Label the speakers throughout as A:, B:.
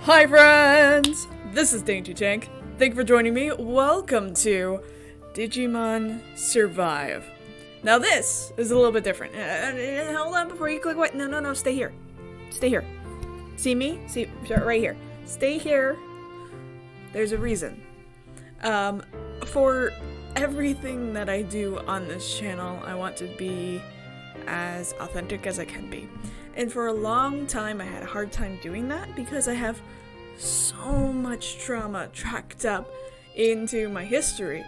A: Hi friends! This is Dainty Tank. Thank you for joining me. Welcome to Digimon Survive. Now this is a little bit different. Hold on before you click what? No, stay here. Stay here. See me? See, right here. Stay here. There's a reason. For everything that I do on this channel, I want to be as authentic as I can be. And for a long time, I had a hard time doing that because I have so much trauma tracked up into my history.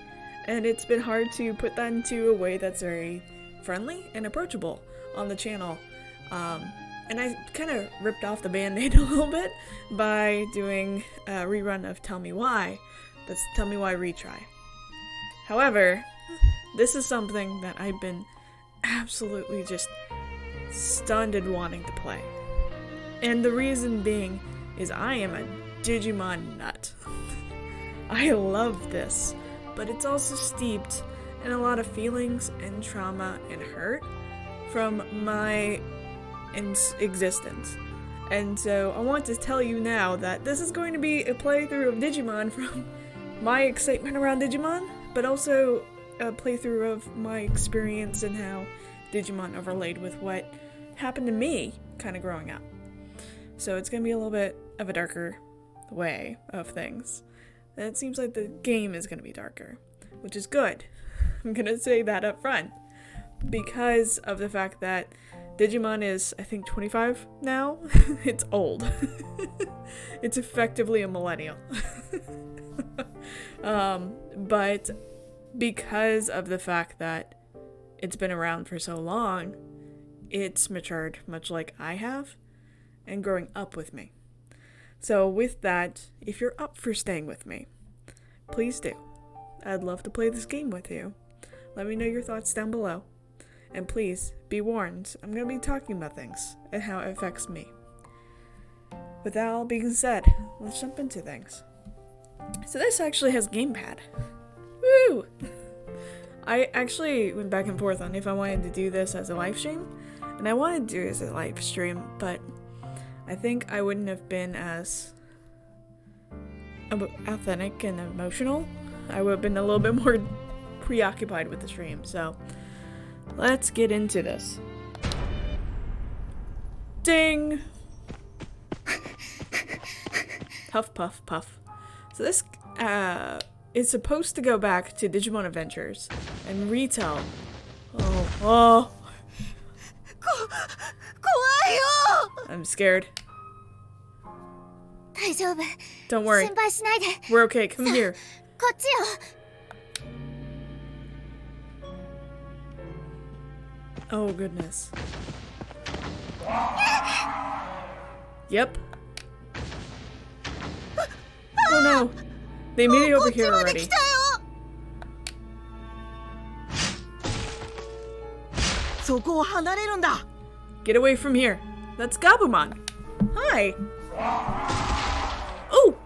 A: And it's been hard to put that into a way that's very friendly and approachable on the channel. And I kind of ripped off the band-aid a little bit by doing a rerun of Tell Me Why. That's Tell Me Why Retry. However, this is something that I've been absolutely just stunned and wanting to play. And the reason being is I am a Digimon nut. I love this, but it's also steeped in a lot of feelings and trauma and hurt from my existence. And so I want to tell you now that this is going to be a playthrough of Digimon from my excitement around Digimon, but also a playthrough of my experience and how Digimon overlaid with what happened to me kind of growing up. So it's going to be a little bit of a darker way of things. And it seems like the game is going to be darker, which is good. I'm going to say that up front because of the fact that Digimon is, I think, 25 now. It's old. It's effectively a millennial. But because of the fact that it's been around for so long, it's matured much like I have and growing up with me. So with that, if you're up for staying with me, please do. I'd love to play this game with you. Let me know your thoughts down below. And please, be warned, I'm going to be talking about things and how it affects me. With that all being said, let's jump into things. So this actually has gamepad. Woo! I actually went back and forth on if I wanted to do this as a live stream, and I wanted to do it as a live stream, but I think I wouldn't have been as authentic and emotional. I would have been a little bit more preoccupied with the stream, so let's get into this. Ding! Huff, puff, puff. So this, is supposed to go back to Digimon Adventures and retell. Oh. I'm scared. Don't worry. We're okay. Come here. Oh, goodness. Yep. Oh no. They made it over here already. Get away from here. That's Gabumon. Hi. Oh!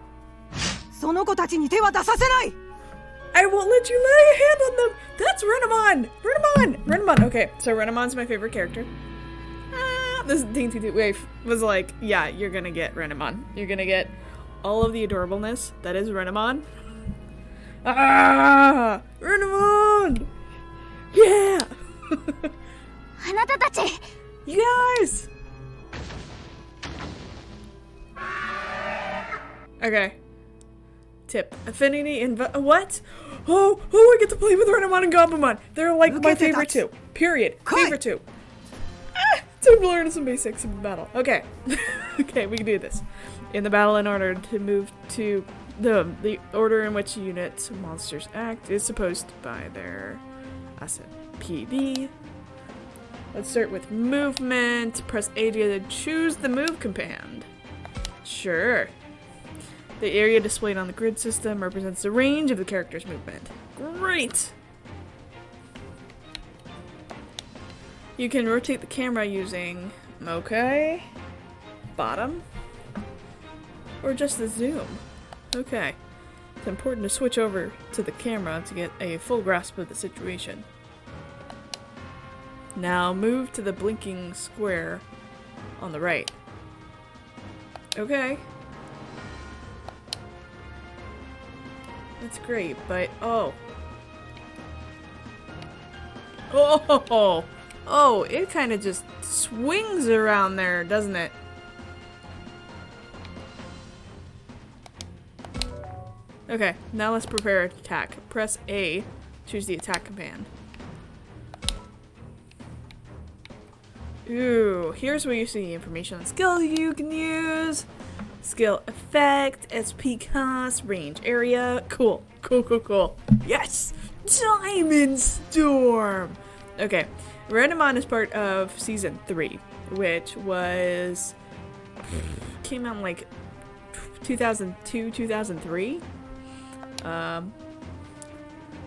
A: I won't let you lay a hand on them. That's Renamon. Renamon. Okay, so Renamon's my favorite character. This Dainty Wave was like, yeah, you're gonna get Renamon. You're gonna get all of the adorableness that is Renamon. Renamon! Yeah! You guys! Okay. Tip. Affinity and what? Oh, I get to play with Renamon and Gabumon. They're like my favorite two. Period. Favorite two. Time to learn some basics in battle. Okay. Okay, we can do this. In the battle, in order to move to the order in which units monsters act is supposed by their asset PD. Let's start with movement. Press A to choose the move command. Sure. The area displayed on the grid system represents the range of the character's movement. Great! You can rotate the camera using bottom, or just the zoom. Okay. It's important to switch over to the camera to get a full grasp of the situation. Now move to the blinking square on the right. Okay. That's great, but oh. Oh, it kind of just swings around there, doesn't it? Okay, now let's prepare an attack. Press A, choose the attack command. Ooh, here's where you see information on skill you can use. Skill effect, SP cost, range area. Cool. Yes! Diamond Storm! Okay, Renamon is part of Season 3, which was... came out in like 2002, 2003.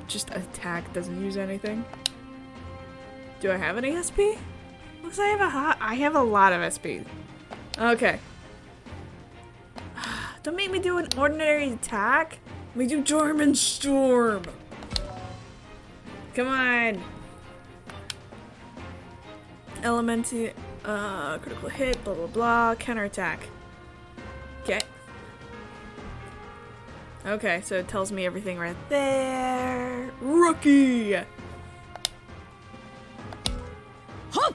A: Just attack, doesn't use anything. Do I have any SP? Looks like I have a lot of SP. Okay. Don't make me do an ordinary attack. We do Diamond Storm. Come on. Elemental, critical hit, blah blah blah, counterattack. Okay. Okay, so it tells me everything right there. Rookie! Huh!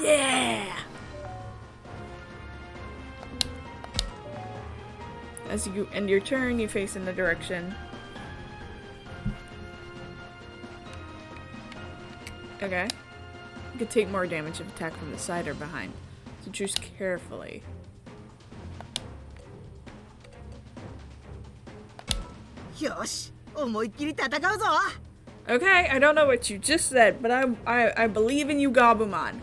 A: Yeah! As you end your turn, you face in the direction. Okay. You could take more damage if attacked from the side or behind, so choose carefully. Okay, I don't know what you just said, but I believe in you, Gabumon.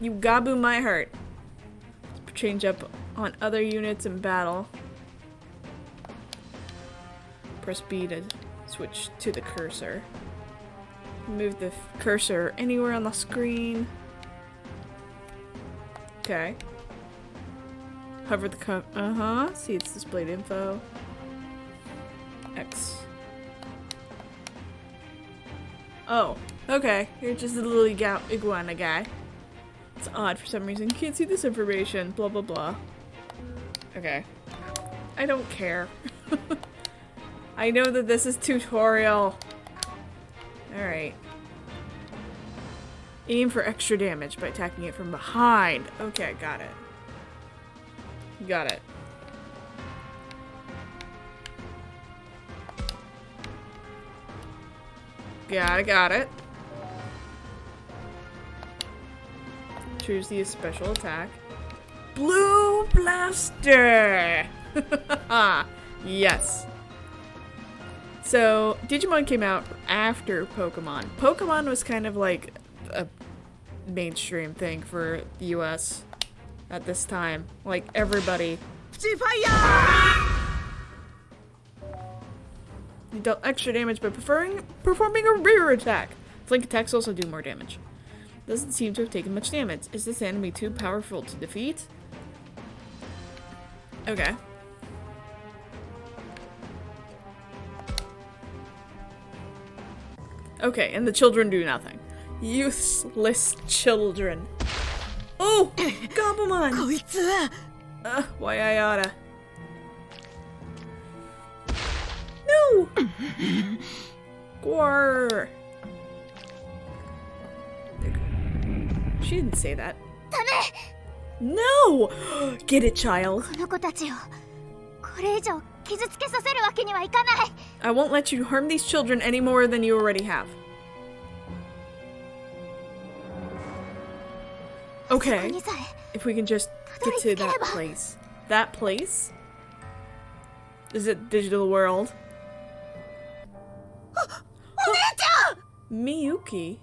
A: You Gabu my heart. Let's change up on other units in battle. Press B to switch to the cursor. Move the cursor anywhere on the screen. Okay. Hover the see it's displayed info. X. Oh, okay. You're just a little iguana guy. It's odd for some reason. Can't see this information. Blah blah blah. Okay. I don't care. I know that this is tutorial. Alright. Aim for extra damage by attacking it from behind. Okay, got it. Got it. Got it. Choose the special attack. Blue Blaster! Yes. So, Digimon came out after Pokemon. Pokemon was kind of like a mainstream thing for the US at this time. Like, everybody. You dealt extra damage by performing a rear attack. Flank attacks also do more damage. Doesn't seem to have taken much damage. Is this enemy too powerful to defeat? Okay. Okay, and the children do nothing. Useless children. Oh! Gabumon! Why I oughta. No! Gwar! She didn't say that. No! Get it, child. I won't let you harm these children any more than you already have. Okay. If we can just get to that place. That place? Is it digital world? Miyuki?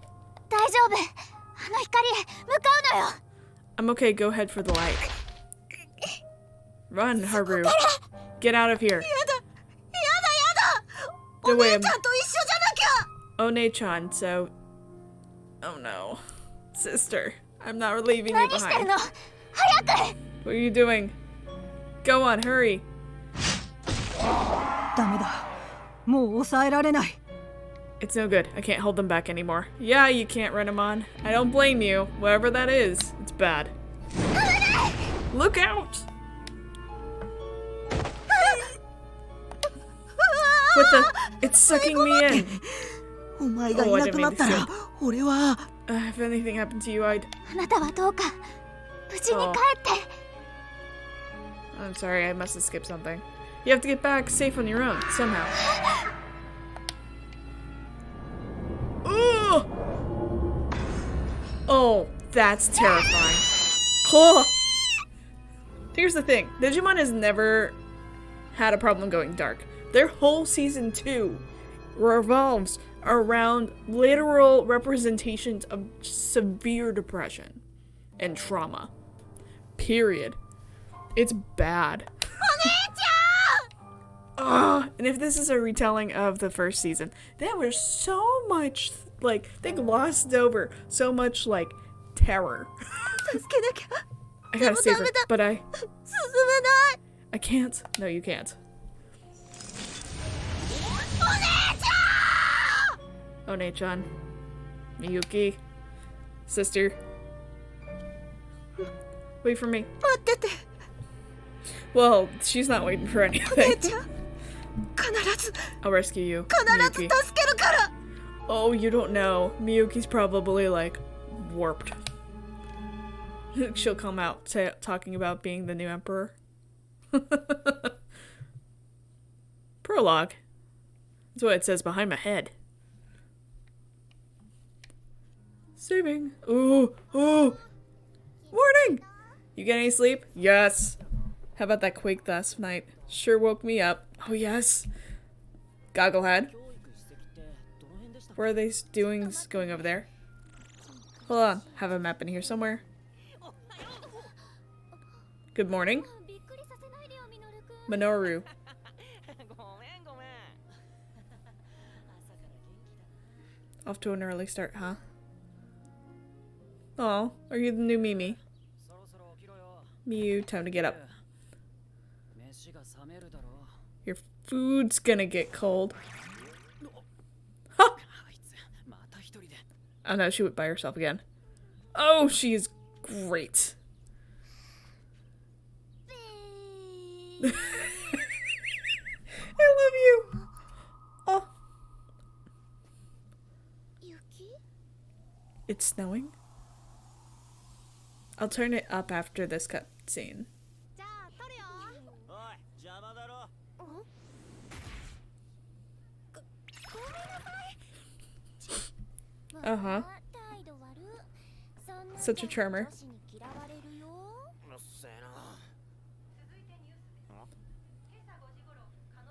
A: I'm okay, go head for the light. Run, Haru. Get out of here. No way. One-chan, so... Oh no. Sister, I'm not leaving you behind. What are you doing? Go on, hurry. It's no good. I can't hold them back anymore. Yeah, you can't run them on. I don't blame you. Whatever that is, it's bad. Look out! with the... It's sucking me in.
B: お前がいなくなったら俺は
A: If anything happened to you, I'd...
C: あなたはどうか無事に帰って。
A: I'm sorry, I must have skipped something. You have to get back safe on your own, somehow. Ooh! Oh, that's terrifying. Oh! Here's the thing. Digimon has never had a problem going dark. Their whole season 2 revolves around literal representations of severe depression and trauma. Period. It's bad. And if this is a retelling of the first season, there was so much, like, they glossed over so much, like, terror. I gotta save her, but I can't. No, you can't. One-chan. Miyuki. Sister. Wait for me. Well, she's not waiting for anything. I'll rescue you, Miyuki. Oh, you don't know. Miyuki's probably, like, warped. She'll come out talking about being the new emperor. Prologue. That's what it says behind my head. Saving. Ooh, ooh. Morning! You get any sleep? Yes. How about that quake last night? Sure woke me up. Oh, yes. Gogglehead. Where are they doing going over there? Hold on. Have a map in here somewhere. Good morning. Minoru. Off to an early start, huh? Oh, are you the new Mimi? Miu, time to get up. Your food's gonna get cold. Huh! Oh no, she went by herself again. Oh, she is great. I love you. Oh. It's snowing? I'll turn it up after this cutscene. Uh-huh. Such a charmer.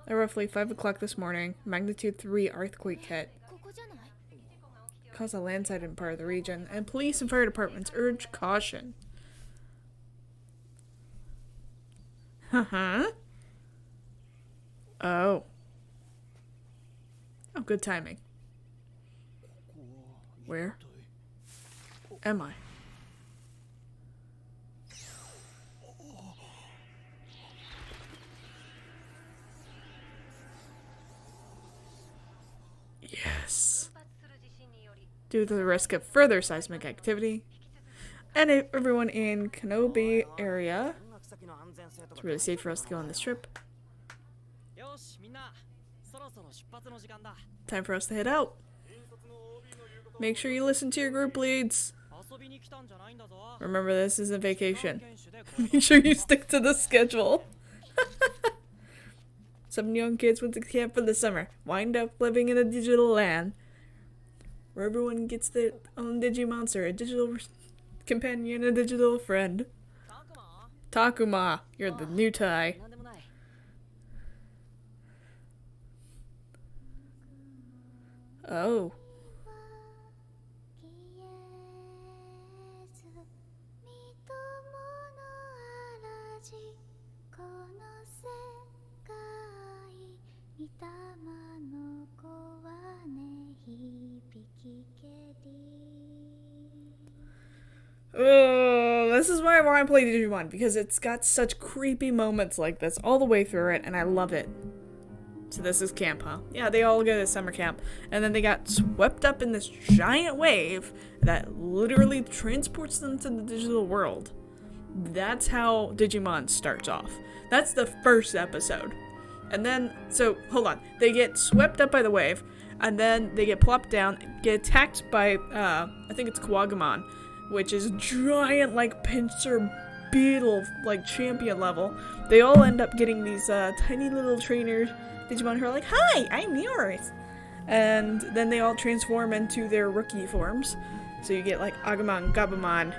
A: At roughly 5 o'clock this morning, magnitude 3 earthquake hit. Caused a landslide in part of the region, and police and fire departments urge caution. Uh-huh. Oh. Oh, good timing. Where am I? Yes. Due to the risk of further seismic activity, and everyone in Kanobi area, it's really safe for us to go on this trip. Time for us to head out. Make sure you listen to your group leads. Remember, this isn't vacation. Make sure you stick to the schedule. Some young kids went to camp for the summer, wind up living in a digital land where everyone gets their own Digimonster, a digital companion, a digital friend. Takuma, you're the new tie. Oh. Oh, this is why I want to play Digimon, because it's got such creepy moments like this all the way through it, and I love it. So this is camp, huh? Yeah, they all go to summer camp, and then they got swept up in this giant wave that literally transports them to the digital world. That's how Digimon starts off. That's the first episode. And then, so, hold on. They get swept up by the wave, and then they get plopped down, get attacked by, I think it's Kuwagamon, which is giant, like, pincer beetle, like, champion level. They all end up getting these, tiny little trainer Digimon who are like, "Hi, I'm yours!" And then they all transform into their rookie forms. So you get, like, Agumon, Gabumon,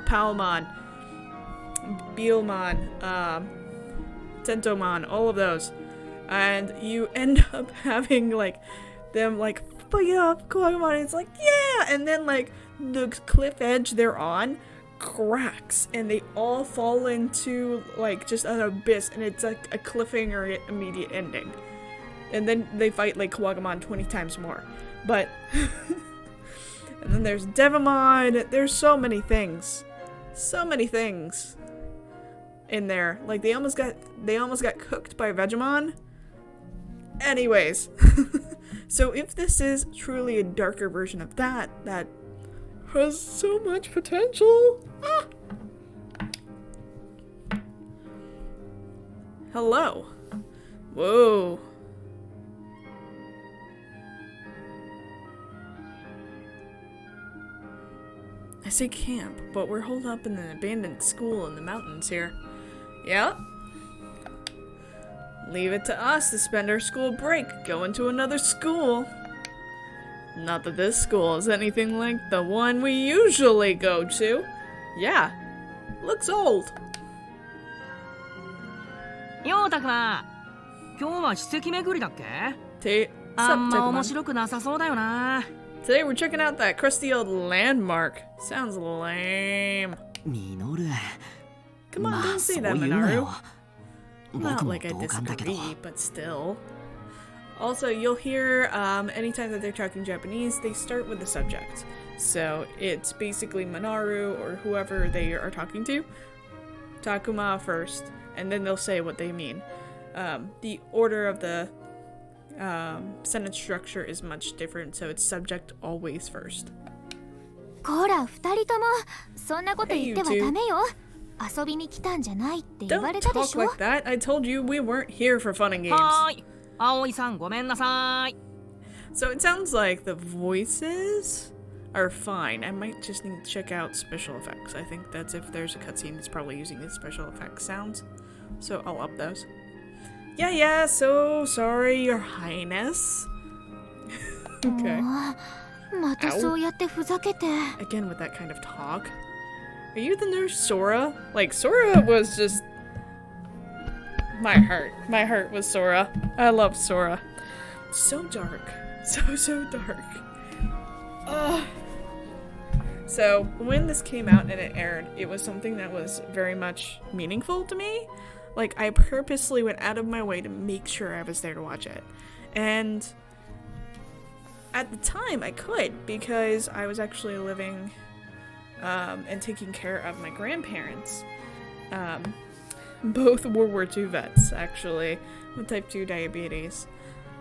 A: Palmon, Beelmon, Tentomon, all of those. And you end up having, like, them, like, fight off Kuwagamon. It's like, yeah! And then, like, the cliff edge they're on cracks. And they all fall into, like, just an abyss. And it's, like, a cliffhanger immediate ending. And then they fight, like, Kuwagamon 20 times more. But... and then there's Devamon. There's so many things. So many things in there. Like, they almost got cooked by Vegemon. Anyways. So if this is truly a darker version of that has so much potential. Ah. Hello. Whoa. I say camp, but we're holed up in an abandoned school in the mountains here. Yeah? Leave it to us to spend our school break going to another school. Not that this school is anything like the one we usually go to. Yeah. Looks old.
D: Yo, Takuma! 今日は史跡巡りだっけ?
A: Today we're checking out that crusty old landmark. Sounds lame.
B: Minoru.
A: Come on, don't say that, Minaru. Not like I disagree, but still. Also, you'll hear anytime that they're talking Japanese, they start with the subject. So it's basically Minaru or whoever they are talking to. Takuma first, and then they'll say what they mean. The order of the sentence structure is much different, so it's subject always first.
C: こら、二人ともそんなこと言ってはダメよ。遊びに来たんじゃないって言われたでしょ。
A: Don't talk like that. I told you we weren't here for fun and games.
D: はーい。Aoi-san、ごめんなさい。
A: So it sounds like the voices are fine. I might just need to check out special effects. I think that's if there's a cutscene, it's probably using the special effects sounds. So I'll up those. Yeah, so sorry, Your Highness. Okay.
C: またそうやってふざけて。
A: Again with that kind of talk. Are you the nurse Sora? Like, Sora was just... My heart was Sora. I love Sora. So dark. So dark. So, when this came out and it aired, it was something that was very much meaningful to me. Like, I purposely went out of my way to make sure I was there to watch it. And at the time, I could, because I was actually living and taking care of my grandparents. Both World War II vets, actually, with type 2 diabetes.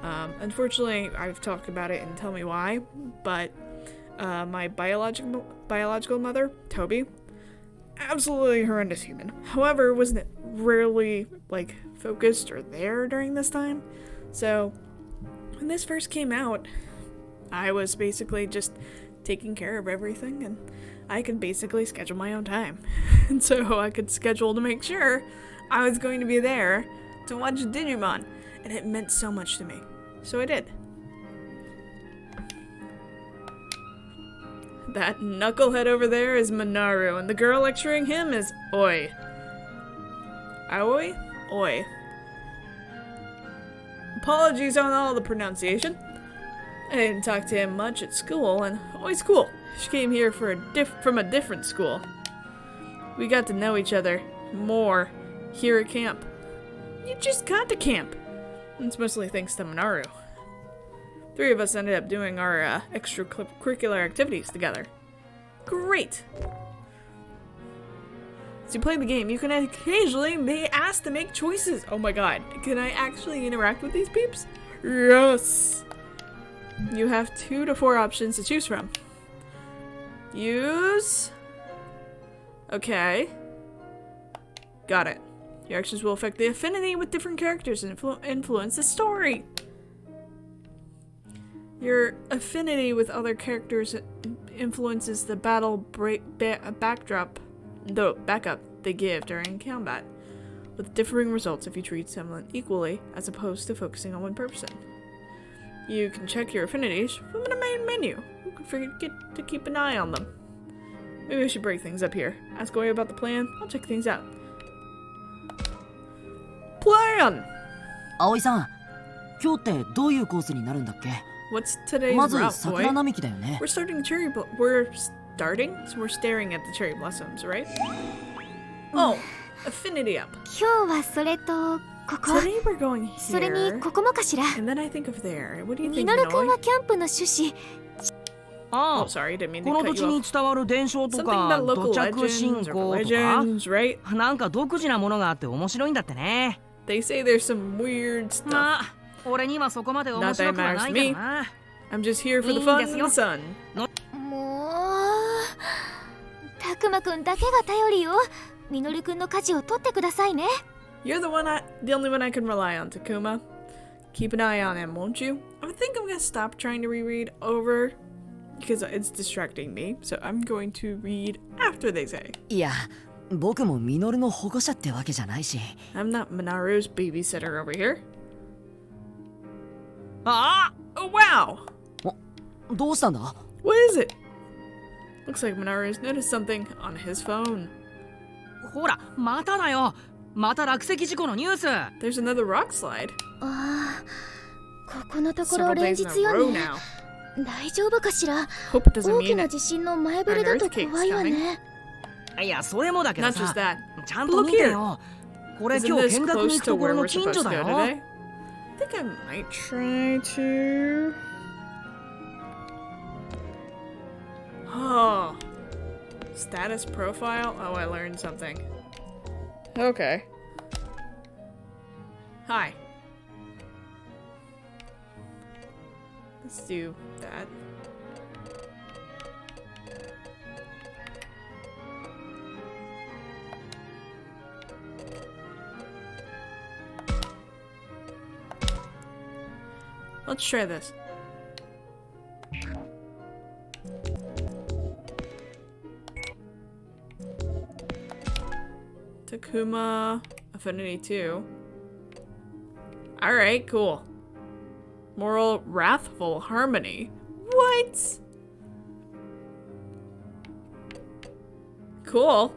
A: Unfortunately, I've talked about it and tell me why, but my biological mother, Toby, absolutely horrendous human. However, wasn't rarely, like, focused or there during this time. So, when this first came out, I was basically just taking care of everything, and I could basically schedule my own time. And so I could schedule to make sure I was going to be there to watch Digimon, and it meant so much to me. So I did. That knucklehead over there is Minaru, and the girl lecturing him is Oi. Aoi? Oi. Apologies on all the pronunciation. I didn't talk to him much at school, and Oi's cool. She came here from a different school. We got to know each other more here at camp. You just got to camp. It's mostly thanks to Minaru. 3 of us ended up doing our extracurricular activities together. Great! As you play the game, you can occasionally be asked to make choices. Oh my god, can I actually interact with these peeps? Yes! You have 2 to 4 options to choose from. Use... Okay. Got it. Your actions will affect the affinity with different characters and influence the story. Your affinity with other characters influences the battle backup they give during combat, with differing results if you treat someone equally as opposed to focusing on one person. You can check your affinities from the main menu. You can forget to keep an eye on them. Maybe I should break things up here. Ask away about the plan. I'll check things out. Plan!
B: 葵さん、今日ってどういうコースになるんだっけ？
A: What's today's
B: まず
A: route,
B: 桜
A: boy?
B: 並木だよね。
A: We're starting we're starting? So we're staring at the cherry blossoms, right? Oh, affinity up.
C: 今日はそれとここ。
A: Today we're going
C: それに
A: here.
C: ここもかしら。
A: And then I think of there. What do you
C: ミ
A: think,
C: ノル君
A: Noi?
C: はキャンプの趣旨。
D: あ
A: Oh,
D: あ、
A: sorry, didn't mean
D: こ
A: to
D: の
A: cut
D: 土
A: you
D: 地に
A: off.
D: 伝わる伝承と
A: Something
D: か
A: about local
D: 土着信
A: legends
D: 仰
A: or
D: とか
A: legends, right?
D: なんか独自なものがあって面白いんだってね。
A: They say there's some weird stuff.
D: まあ俺にはそこまで面白くはないけどな。
A: I'm just here for the fun and the sun.
C: もうたくまくんだけが頼りよ。ミノル君の舵を取ってくださいね。
A: You're the only one I can rely on, Takuma. Keep an eye on him, won't you? I think I'm gonna stop trying to reread over because it's distracting me. So I'm going to read after they say.
B: いや、僕もミノルの保護者ってわけじゃないし。
A: I'm not Minaru's babysitter over here.
D: あ
A: Oh wow!
B: どうしたんだ？
A: What is it? Looks like Minaru's noticed something on his phone.
D: あ、ほら、まただよ。また落石事故のニュース。
A: There's another rock slide.
C: ああ、ここのところ
A: Several
C: 連
A: days
C: 日
A: in a
C: よ
A: row
C: ね。
A: now.
C: 大丈夫かしら。
A: Hope it doesn't
C: 大き
A: mean
C: な
A: it.
C: 地震の前触れだと怖いわね。
D: いや、それもだけど
A: Not just
D: さ、
A: that.
D: ちゃんと見てよ。これ
A: Isn't
D: 今日
A: this
D: 見学に
A: close
D: 行く
A: to
D: とこ
A: where
D: ろ
A: we're
D: の近
A: supposed
D: 所
A: to
D: だ
A: go
D: よ。
A: today? I think I might try to. Oh. Status profile? Oh, I learned something. Okay. Hi. Let's do that. Let's try this. Takuma Affinity 2. Alright, cool. Moral Wrathful Harmony. What? Cool.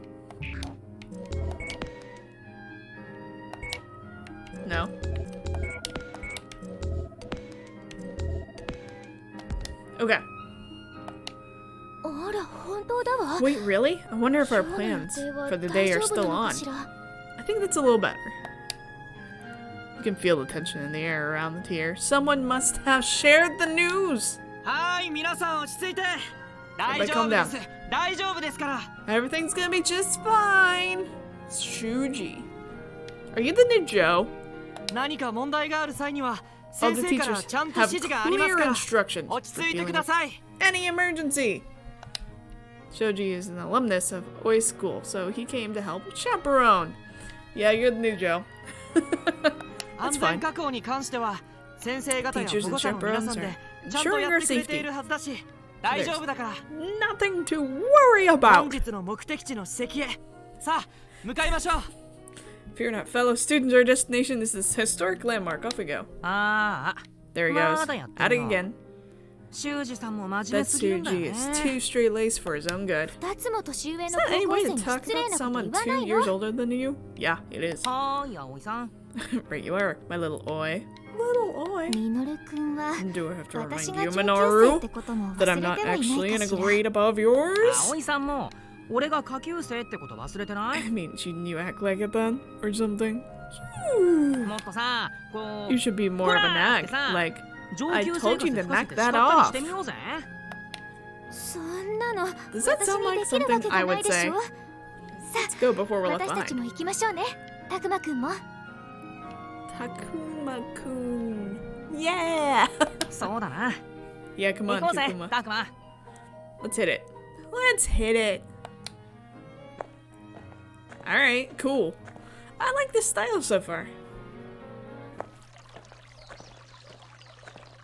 A: No. Okay.
C: あら、本当だわ。
A: Wait, really? I wonder if our
C: 今日の
A: plans
C: 予定は
A: for the
C: 大
A: day
C: 丈
A: are
C: 夫な
A: still
C: のか
A: on.
C: しら。
A: I think that's a little better. You can feel the tension in the air around the tier. Someone must have shared the news!
D: はい、皆さん落ち着いて。大
A: Everybody
D: 丈
A: calm
D: 夫で
A: down.
D: す。大丈夫ですから。
A: Everything's gonna be just fine! Shuji. Are you the new Joe?
D: 何か問題がある際には
A: All
D: 先
A: the
D: 生から
A: teachers
D: ちゃんと
A: have
D: 指示があります
A: clear
D: から。
A: instructions
D: 落ち
A: for
D: 着いて
A: dealing
D: くだ
A: with
D: さい。
A: any emergency! Shoji is an alumnus of Oi School, so he came to help chaperone. Yeah, you're the new Joe.
D: 安
A: That's
D: 全
A: fine.
D: 確保に関しては先生方や
A: Teachers
D: 保
A: and
D: 護者の皆さん
A: chaperones
D: で
A: are
D: ちゃんと
A: ensuring
D: や
A: our
D: ってくれてい
A: safety.
D: るはずだし大丈夫だから。
A: Nothing to worry
D: 本
A: about!
D: 日の目的地の史跡へさあ向かいましょう。
A: Fear not, fellow students, our destination is this historic landmark. Off we go.
D: ああ、
A: There he goes.
D: Mada yatte
A: At it
D: るな。
A: again.
D: 修二さんも真面目
A: That
D: すぎるんだよ
A: Suji
D: ね。
A: is too straight-laced for his own good.
C: 2つも年上
A: Is
C: の
A: that
C: 高
A: any
C: 校
A: way
C: 生
A: to
C: に
A: talk
C: 失礼
A: about
C: なこと
A: someone
C: 言わな
A: 2
C: い
A: years
C: の。
A: older than you? Yeah, it is.
D: はーい、葵さん。
A: Right, you are, my little oi. Little oi.
C: ミノル君は
A: Do I have to
C: 私
A: remind
C: が
A: you,
C: 19歳っ
A: Minoru,
C: てことも忘
A: that
C: れ
A: I'm
C: て
A: not
C: はいない
A: actually in
C: か
A: a
C: しら。
A: grade above yours?
D: 葵さんも俺が下級生ってこと忘れてな
A: I
D: い？
A: mean, shouldn't you act like it then? Or something?
D: もっとさ、こ
A: You
D: う
A: should be more of a nag. Like,
D: 上
A: I
D: 級
A: told
D: 生
A: you
D: 活
A: to
D: 吹かせ
A: knock
D: て
A: that
D: 叱ったり
A: off.
D: してみようぜ。
C: そんなの
A: Does that
C: 私
A: sound
C: に
A: like
C: できるわ
A: something
C: けじ
A: I
C: ゃな
A: would
C: いでし
A: say?
C: ょ。
A: Let's go before we're left
C: 私たち
A: behind.
C: も行きましょうね。たくまくんも。
A: Takuma-kun. Yeah!
D: そうだな。
A: Yeah, come
D: 行
A: on,
D: こうぜ、
A: Takuma.
D: たくま。
A: Let's hit it. Let's hit it. Alright, cool. I like this style so far.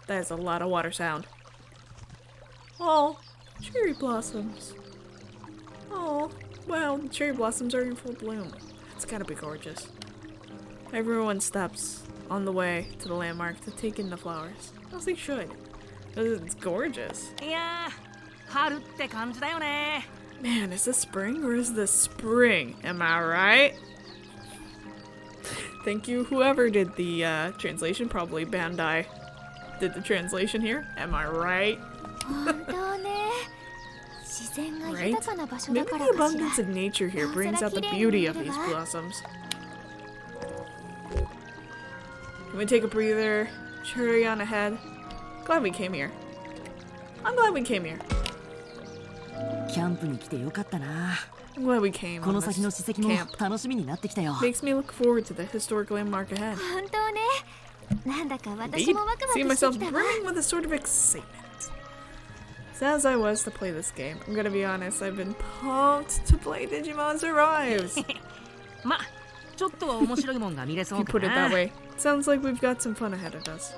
A: That is a lot of water sound. Oh, cherry blossoms. Oh, wow, the cherry blossoms are in full bloom. It's gotta be gorgeous. Everyone stops on the way to the landmark to take in the flowers. As they should. It's gorgeous.
D: いやー、春って感じだよね。
A: Man, is this spring or is this spring? Am I right? Thank you, whoever did the translation. Probably Bandai did the translation here. Am I right?
C: 本当ね。自然が
A: Right?
C: 豊かな場所
A: Maybe
C: だから
A: the
C: かしら。
A: abundance of nature here brings out the beauty of these blossoms. Can we take a breather? Cherry on ahead. Glad we came here. I'm glad we came here.
B: キャンプに来てよかったな。
A: I'm glad we came
B: こ
A: on
B: の先の
A: this
B: 史跡も
A: camp.
B: 楽しみになってきたよ。
A: Makes me look forward to the historic landmark ahead.
C: 本当ね。なんだか私
A: Indeed.
C: もワクワク
A: See
C: して
A: myself
C: きたわ。
A: brimming with a sort of excitement. As I was to play this game, I'm gonna be honest, I've been pumped to play Digimon Survives.
D: ま、ちょっとは面白いもんが見れそ
A: You
D: うか
A: put it
D: な。
A: that way. Sounds like we've got some fun ahead of us.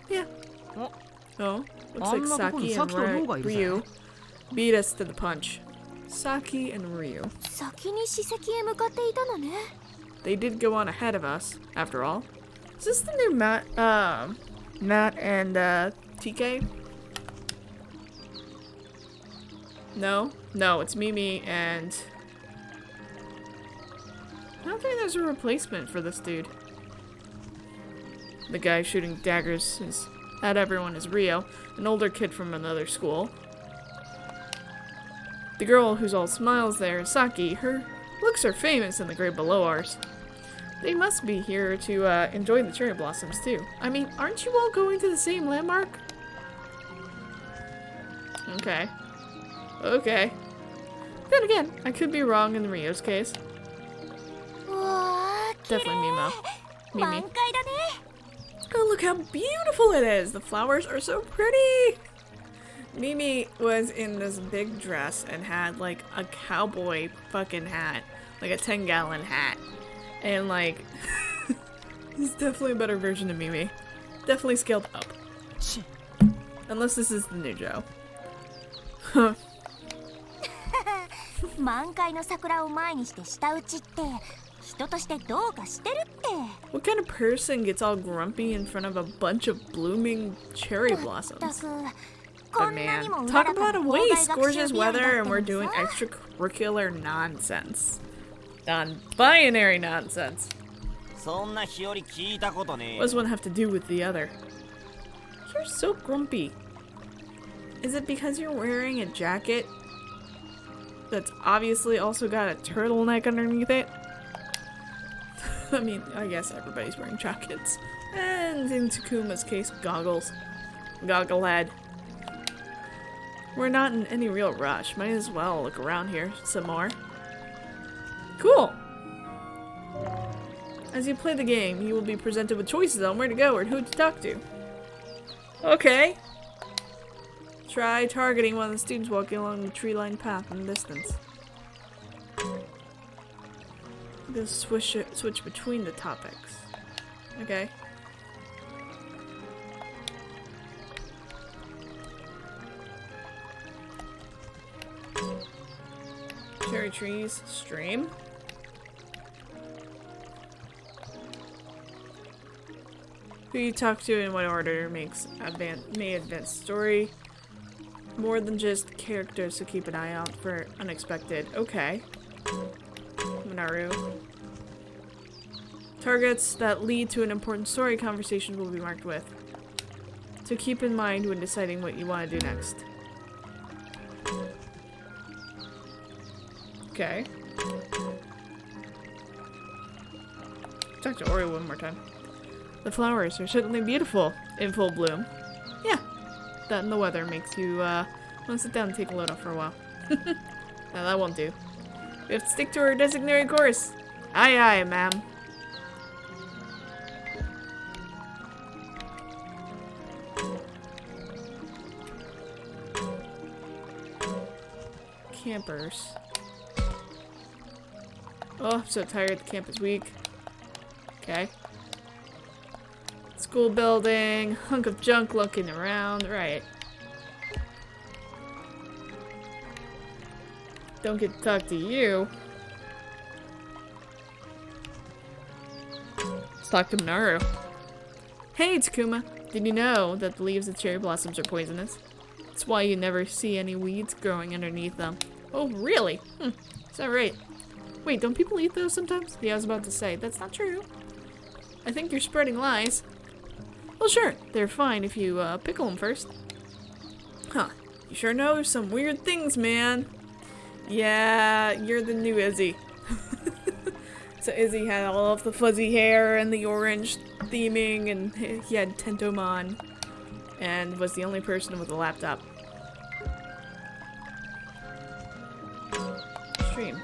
A: Yeah.
D: Oh.
A: Oh, looks like Saki and Ryu beat us to the punch. Saki and Ryu.
C: 先に史跡へ向かっていたのね。
A: They did go on ahead of us, after all. Is this the new Matt and TK? No? No, it's Mimi and... I don't think there's a replacement for this dude. The guy shooting daggers at everyone is Rio, an older kid from another school. The girl who's all smiles there is Saki. Her looks are famous in the grade below ours. They must be here to enjoy the cherry blossoms too. I mean, aren't you all going to the same landmark? Okay. Okay. Then again, I could be wrong in Rio's case.
C: うわー、綺麗。
A: Definitely Mimo.
C: 満
A: Mimi.
C: 開だね。
A: Oh, look how beautiful it is! The flowers are so pretty! Mimi was in this big dress and had like a cowboy fucking hat. Like a 10-gallon hat. And like... he's definitely a better version of Mimi. Definitely scaled up. Unless this is the new Joe. Huh.
C: 満開の桜を前にして舌打ちって人としてどうかしてるって。
A: What kind of person gets all grumpy in front of a bunch of blooming cherry
C: た
A: blossoms?
C: くこ
A: But
C: んな
A: man,
C: にも
A: talk
C: 裏
A: about
C: 方
A: a
C: の校外
A: waste!
C: 学習
A: Gorgeous
C: 日和だ
A: weather
C: っ
A: and
C: て
A: we're
C: の
A: doing
C: さ。
A: extracurricular nonsense. Non-binary nonsense.
E: そんな日和聞いたことねえ。
A: What does one have to do with the other? You're so grumpy. Is it because you're wearing a jacket that's obviously also got a turtleneck underneath it? I mean, I guess everybody's wearing jackets. And in Takuma's case, goggles. Goggle head. We're not in any real rush. Might as well look around here some more. Cool! As you play the game, you will be presented with choices on where to go or who to talk to. Okay. Try targeting one of the students walking along the tree-lined path in the distance. Just switch between the topics. Okay. Cherry trees, stream. Who you talk to in what order may advance story. More than just characters, so keep an eye out for unexpected. Okay. Minaru. Targets that lead to an important story conversation will be marked with. So keep in mind when deciding what you want to do next. Okay. Talk to Ori one more time. The flowers are certainly beautiful in full bloom. Yeah, that and the weather makes you want to sit down and take a load off for a while. No, that won't do. We have to stick to our designated course. Aye, aye, ma'am. Campers. Oh, I'm so tired. The camp is weak. Okay. School building. Hunk of junk looking around. Right. Don't get to talk to you. Let's talk to Minaru. Hey, Takuma. Did you know that the leaves of cherry blossoms are poisonous? That's why you never see any weeds growing underneath them. Oh, really? Is that right? Wait, don't people eat those sometimes? Yeah, I was about to say. That's not true. I think you're spreading lies. Well, sure. They're fine if you pickle them first. Huh. You sure know some weird things, man. Yeah, you're the new Izzy. So Izzy had all of the fuzzy hair and the orange theming, and he had Tentomon, and was the only person with a laptop. Stream.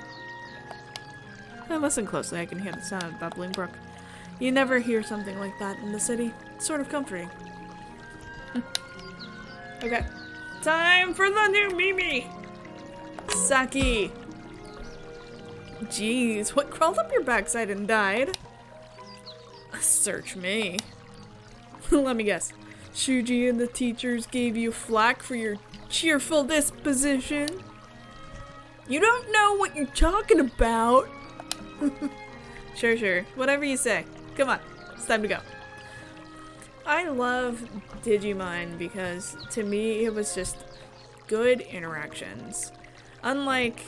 A: Now listen closely, I can hear the sound of bubbling brook. You never hear something like that in the city. It's sort of comforting. Okay. Time for the new Mimi! Saki! Jeez, what crawled up your backside and died? Search me. Let me guess. Shuji and the teachers gave you flack for your cheerful disposition? You don't know what you're talking about. Sure. Whatever you say. Come on. It's time to go. I love Digimon because to me it was just good interactions. Unlike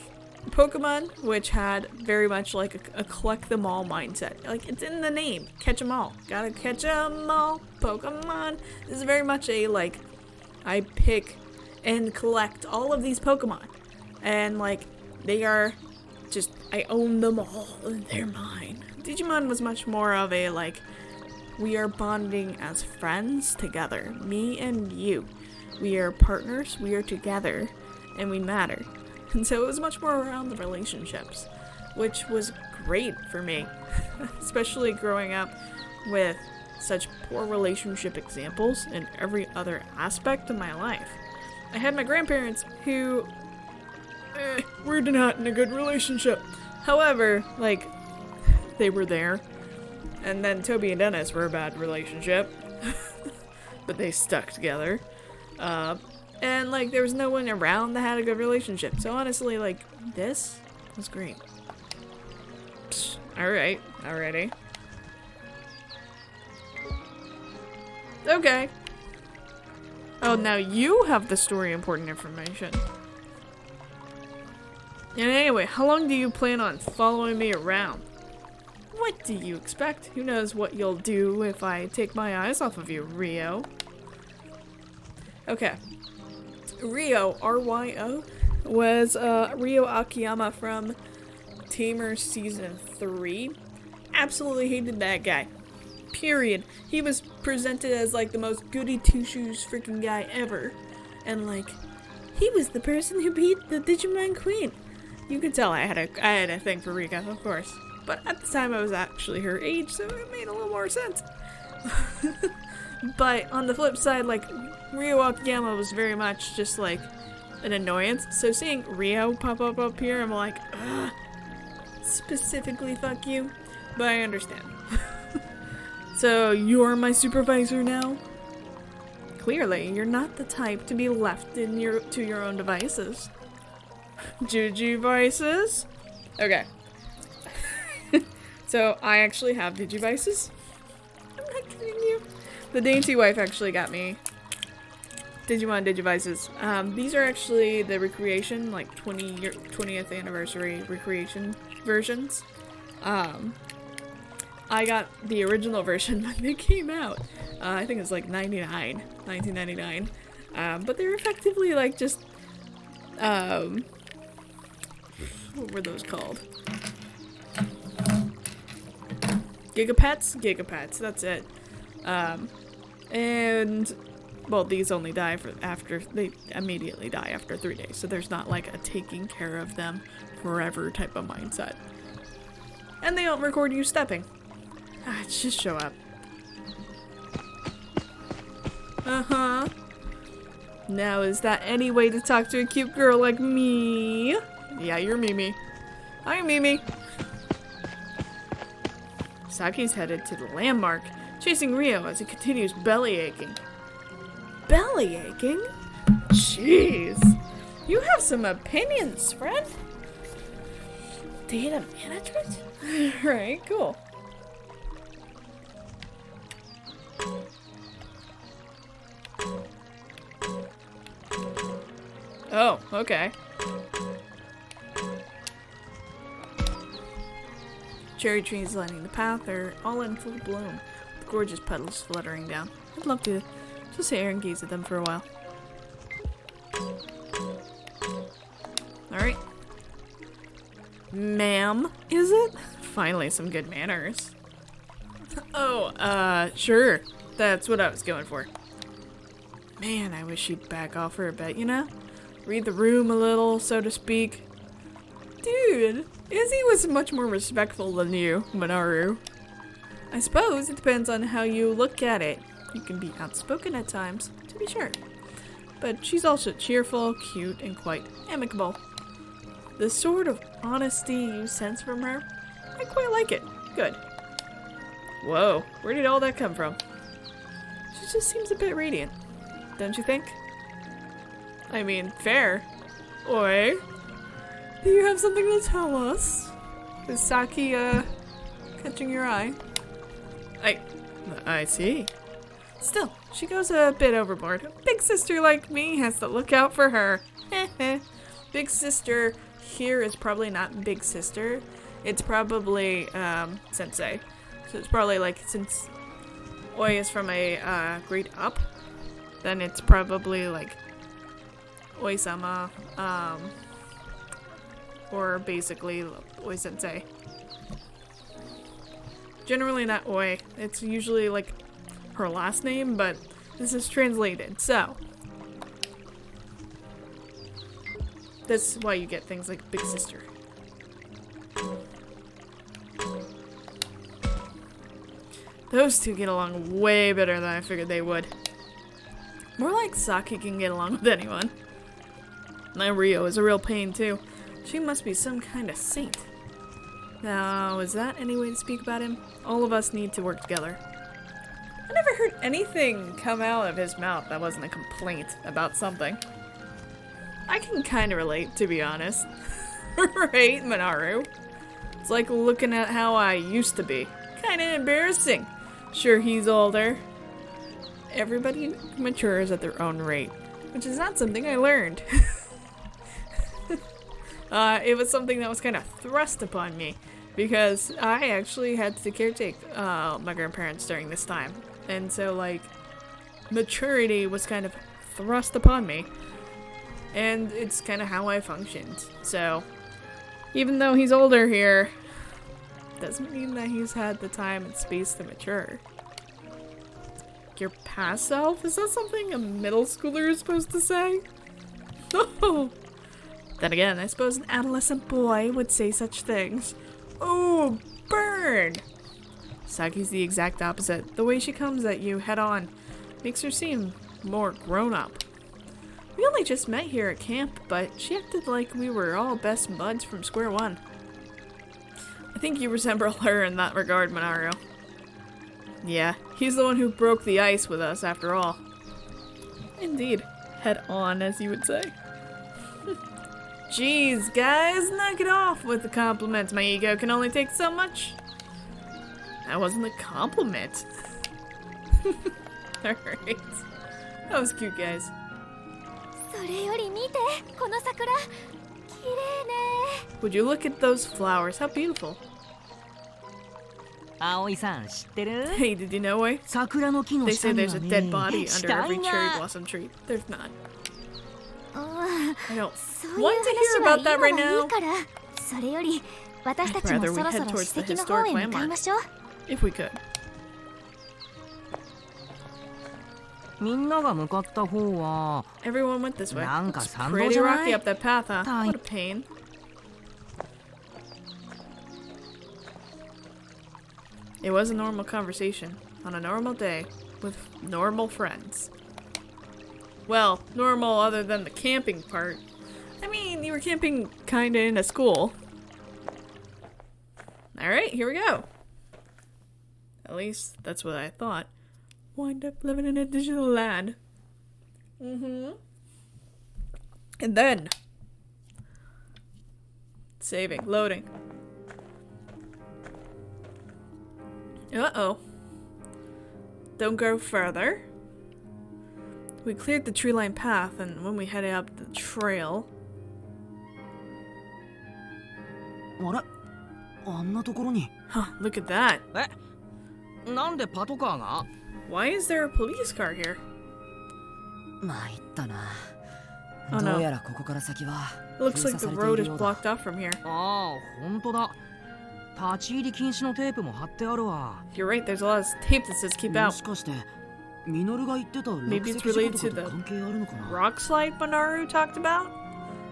A: Pokemon, which had very much like a collect them all mindset. Like, it's in the name. Catch them all. Gotta catch them all. Pokemon. This is very much a, like, I pick and collect all of these Pokemon. And, like, they are just, I own them all. They're mine. Digimon was much more of a, like, we are bonding as friends together. Me and you. We are partners. We are together. And we matter. And so it was much more around the relationships, which was great for me, especially growing up with such poor relationship examples in every other aspect of my life. I had my grandparents who were not in a good relationship. However, like, they were there. And then Toby and Dennis were a bad relationship, but they stuck together. And, like, there was no one around that had a good relationship. So, honestly, like, this was great. Alright. Alrighty. Okay. Oh, now you have the story important information. And anyway, how long do you plan on following me around? What do you expect? Who knows what you'll do if I take my eyes off of you, Ryo? Okay. Ryo, R-Y-O, was Ryo Akiyama from Tamer Season 3. Absolutely hated that guy. Period. He was presented as, like, the most goody two-shoes freaking guy ever. And, like, he was the person who beat the Digimon Queen. You could tell I had a thing for Rika, of course. But at the time I was actually her age, so it made a little more sense. But on the flip side, like, Ryo Akiyama was very much just, like, an annoyance. So seeing Ryo pop up here, I'm like, ugh. Specifically, fuck you. But I understand. So, you're my supervisor now? Clearly, you're not the type to be left to your own devices. Digivices? Okay. So, I actually have Digivices. I'm not kidding you. The Dainty Wife actually got me Digimon Digivices. These are actually the Recreation, like 20th anniversary Recreation versions. I got the original version when they came out. I think it was like 1999. But they're effectively like just, what were those called? Gigapets, that's it. And, well, these only die they immediately die after 3 days, so there's not like a taking care of them forever type of mindset. And they don't record you stepping. Just show up. Uh-huh. Now, is that any way to talk to a cute girl like me? Yeah, you're Mimi. Hi, Mimi. Saki's headed to the landmark, chasing Rio as he continues belly aching. Belly aching? Jeez. You have some opinions, friend. Data management? Right, cool. Oh, okay. Cherry trees lining the path are all in full bloom, with gorgeous petals fluttering down. I'd love to just sit here and gaze at them for a while. Alright. Ma'am, is it? Finally, some good manners. Oh, sure. That's what I was going for. Man, I wish you'd back off for a bit, you know? Read the room a little, so to speak. Dude, Izzy was much more respectful than you, Minoru. I suppose it depends on how you look at it. You can be outspoken at times, to be sure. But she's also cheerful, cute, and quite amicable. The sort of honesty you sense from her, I quite like it. Good. Whoa, where did all that come from? She just seems a bit radiant, don't you think? I mean, fair. Oi. Do you have something to tell us? Is Saki, catching your eye? I see. Still, she goes a bit overboard. A big sister like me has to look out for her. Big sister here is probably not big sister. It's probably, sensei. So it's probably like, since Oi is from a, grade up, then it's probably like Oi-sama, or basically Oi-sensei. Generally not Oi. It's usually like her last name, but this is translated, so. That's why you get things like big sister. Those two get along way better than I figured they would. More like Saki can get along with anyone. My Rio is a real pain too. She must be some kind of saint. Now, is that any way to speak about him? All of us need to work together. I never heard anything come out of his mouth that wasn't a complaint about something. I can kind of relate, to be honest. Right, Minoru? It's like looking at how I used to be. Kind of embarrassing. Sure, he's older. Everybody matures at their own rate, which is not something I learned. It was something that was kind of thrust upon me, because I actually had to caretake my grandparents during this time. And so, like, maturity was kind of thrust upon me. And it's kind of how I functioned. So, even though he's older here, doesn't mean that he's had the time and space to mature. Your past self? Is that something a middle schooler is supposed to say? Oh! Then again, I suppose an adolescent boy would say such things. Oh, burn! Saki's the exact opposite. The way she comes at you head on makes her seem more grown up. We only just met here at camp, but she acted like we were all best buds from square one. I think you resemble her in that regard, Minoru. Yeah, he's the one who broke the ice with us, after all. Indeed. Head on, as you would say. Jeez, guys, knock it off with the compliments. My ego can only take so much. That wasn't a compliment. Alright. That was cute, guys.
C: それより見てこの桜綺麗ね
A: Would you look at those flowers? How beautiful.
D: 葵さん知ってる
A: Hey, did you know, Wei?
D: 桜の木の
A: They
D: 下
A: say
D: に
A: there's
D: は
A: a
D: ね
A: dead body under
C: 死
A: every
C: 体
A: cherry
C: が
A: blossom tree. There's not.
C: あ
A: I don't
C: そういう
A: want to hear
C: 話は
A: about that
C: 今
A: right
C: はいい
A: now.
C: からそれより私たちも
A: I'd rather we
C: そろ
A: head
C: そろ
A: towards
C: 史
A: the
C: 跡の方
A: historic
C: へ向かい
A: landmark.
C: ましょう
A: If we could.
D: みんなが向かった方は
A: Everyone went this way.
D: なんか
A: It's
D: 山道
A: pretty
D: じゃない
A: rocky up that path, huh?
D: Fine.
A: What a pain. It was a normal conversation on a normal day with normal friends. Well, normal other than the camping part. I mean, you were camping kinda in a school. Alright, here we go. At least that's what I thought. Wind up living in a digital land. And then saving, loading. Uh-oh. Don't go further. We cleared the tree-lined path, and when we headed up the trail...
B: あれあんなところに
A: Huh, look at that.
D: なんでパトカーが
A: Why is there a police car here?
B: 参ったな
A: Oh, no.
B: どうやらここから先は
A: It looks
B: 封
A: like
B: 鎖
A: the
B: されてい
A: road
B: る
A: is
B: ようだ
A: blocked off from here.
D: ああ、ほんとだ。立ち入り禁止のテープも貼ってあるわ。
A: You're right, there's a lot of tape that says keep
B: も
A: out.
B: しかしてミノルが言ってた落
A: Maybe
B: 石
A: it's
B: 事
A: related
B: 故
A: to
B: とか
A: the
B: と関係あるのかな
A: rock slide Manaru talked about?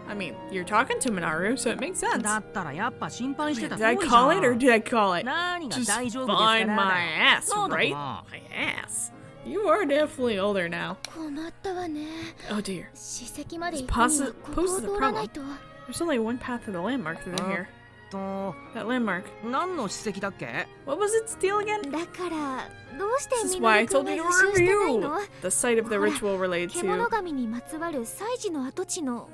A: I mean, you're talking to Manaru, so it makes sense.
D: だったらやっぱ心配してた
A: Did I
D: 通りじ
A: call
D: ゃ
A: it or
D: ん。
A: did I call it?
D: 何が
A: Just
D: 大丈夫ですから
A: find
D: だ
A: my
D: よ。
A: ass,
D: そうだ
A: right?
D: な。
A: My ass. You are definitely older now.
C: 困ったわね。
A: Oh dear.
C: 史跡まで
A: This
C: 行くには
A: poses
C: ここを
A: the
C: 通らないと。
A: There's only one path to the landmark through here.
D: と、
A: That landmark.
D: 何の史跡だっけ
A: What was its deal again?
C: だからどうして
A: This is
C: ミノ
A: why
C: ル
A: I
C: 君
A: told
C: が
A: you
C: 予
A: to
C: 習してない
A: review
C: の？
A: the site of the ritual related
C: 獣
A: to
C: 神にまつわる祭事の跡地の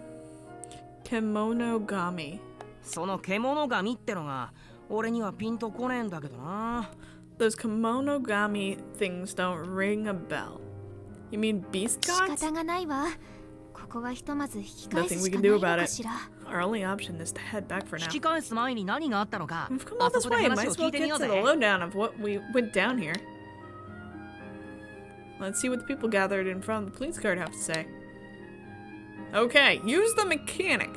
A: Kemonogami.
D: その獣神ってのが俺にはピンとこねえんだけどな。
A: Those Kemonogami things don't ring a bell. You mean beast
C: 仕
A: gods?
C: 方がないわ。ここはひとまず引き返す
A: Nothing
C: し
A: we
C: か
A: can
C: ない
A: do
C: の
A: about
C: か
A: it.
C: しら。
A: Our only option is to head back for
D: 引
A: now.
D: き返す前に何があったのか。
A: We've come
D: あ
A: all
D: そ
A: this
D: こで
A: way. Might
D: 話を
A: as
D: 聞
A: well
D: いてみ
A: get
D: よう
A: to the
D: ぜ。
A: lowdown of what we went down here. Let's see what the people gathered in front of the police car have to say. Okay, use the mechanic.